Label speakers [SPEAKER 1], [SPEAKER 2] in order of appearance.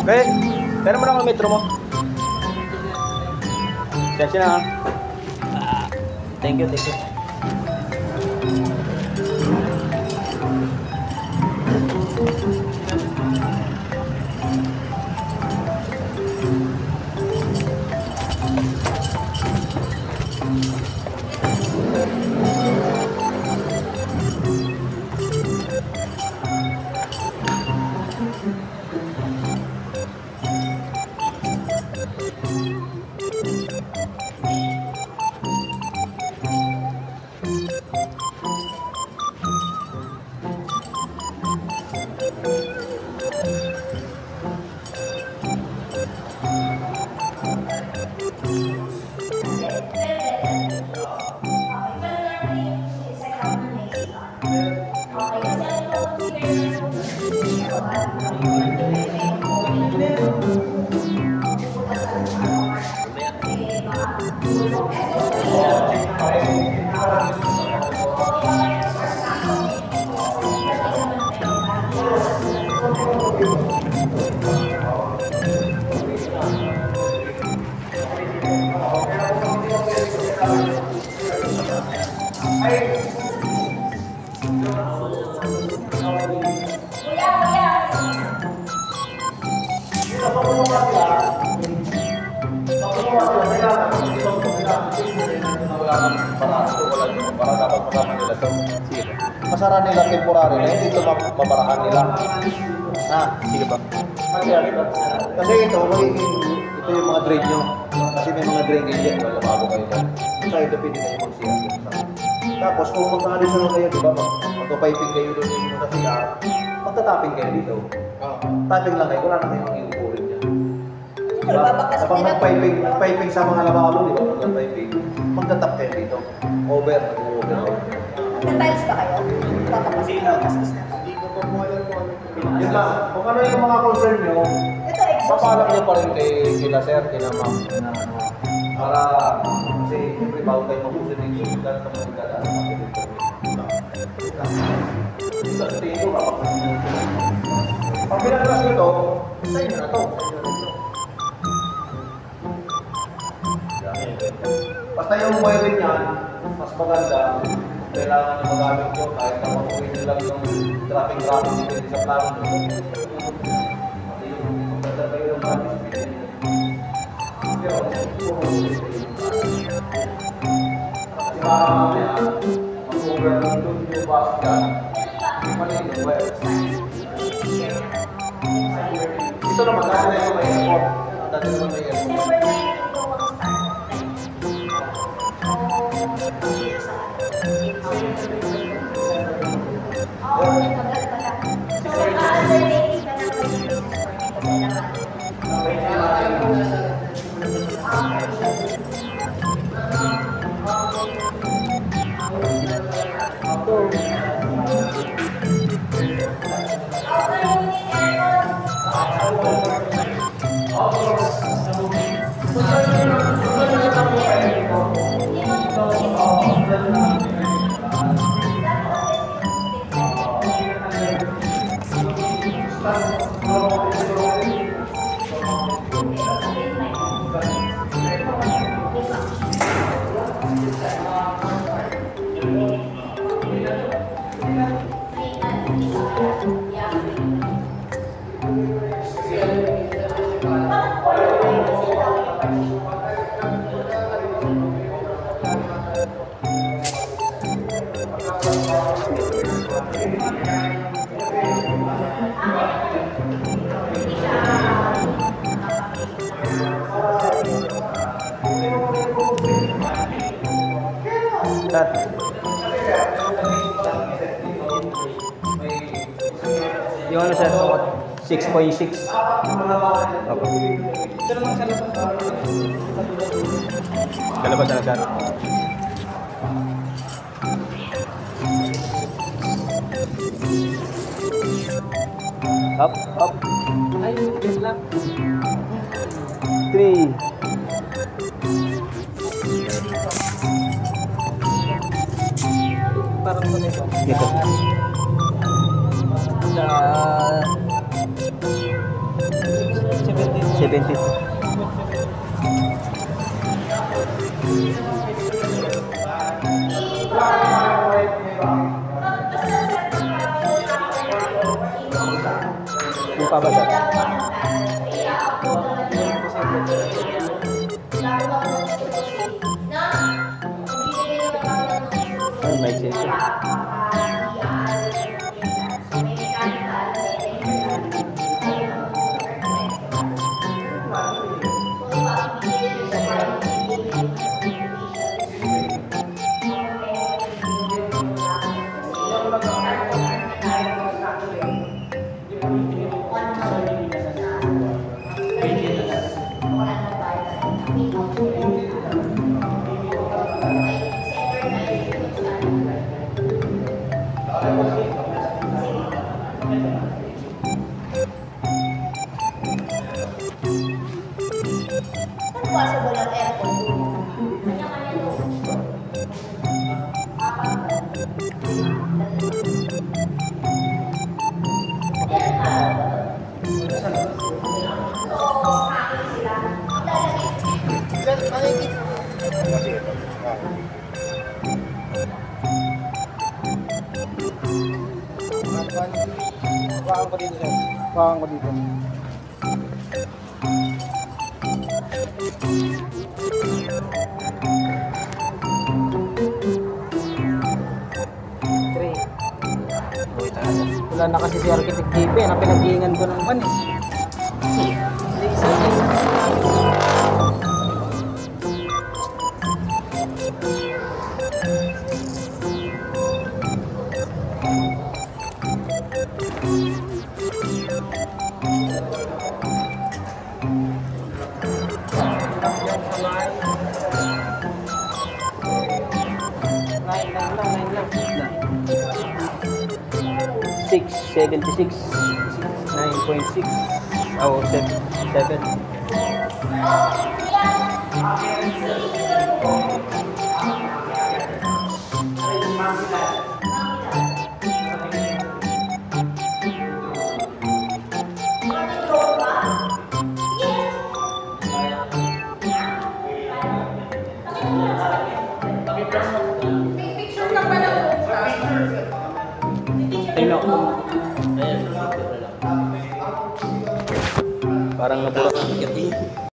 [SPEAKER 1] Okay, pero mo na ang metro mo. Kasi na. Thank you, thank you.
[SPEAKER 2] Masara nila temporary na hindi ito maparahan nila.
[SPEAKER 1] Sige pa.
[SPEAKER 2] Kasi ito yung mga drain nyo. Kasi may mga drainage yan, malababo kayo dyan. Sa ito pwede kayo magsiya. Tapos kung magka-additional kayo, di ba, magpa-piping kayo doon yung mga sila, magta-tapping kayo dito. Tapping lang kayo, wala na kayong mag-iupurin dyan. Kapag nag-piping sa mga lababo, di ba, nag-piping, magta-tap kayo dito. Over kayo.
[SPEAKER 3] Nag-tiles ba kayo? Tatapasin na.
[SPEAKER 2] Hindi ko pa mo alam kung ano. Yun lang, kung ano yung mga concern nyo,
[SPEAKER 3] Ito, exhaust.
[SPEAKER 2] papalam nyo pa rin kila sir, kila ma'am, na ano, para, kasi siyempre bago kayo mabusin ng yung lahat ng mga gala, ito, tingin ko kapag pag pinaglas nyo to, sa inyo na to, basta yung wiring yan, mas maganda, kailangan na magamit nyo kahit na makuhin nyo lang yung traffic dito sa plano nyo. Maganda kayo yung practice. Pero, kasi mamaya, mag-overload yung bus dyan, mali yung wire. Ito naman, dati na yung may airport. Dati naman may airport.
[SPEAKER 1] Start. Yung ano sir? 6.6. Okay. Kalabas na sir. Up, up. Ay, yes lang. 3. Parang ko nito. Dito. Sa 70. Yung pabasa. Ay, may sensor.
[SPEAKER 3] Possible ang aircon. Kanya-kanya mo.
[SPEAKER 2] Pahang ko dito.
[SPEAKER 1] Wala na kasi si Architect JP, na pinag-iingan ko ng ban eh. Six, 76, 9.6, oh, 7. Parang nabura ka.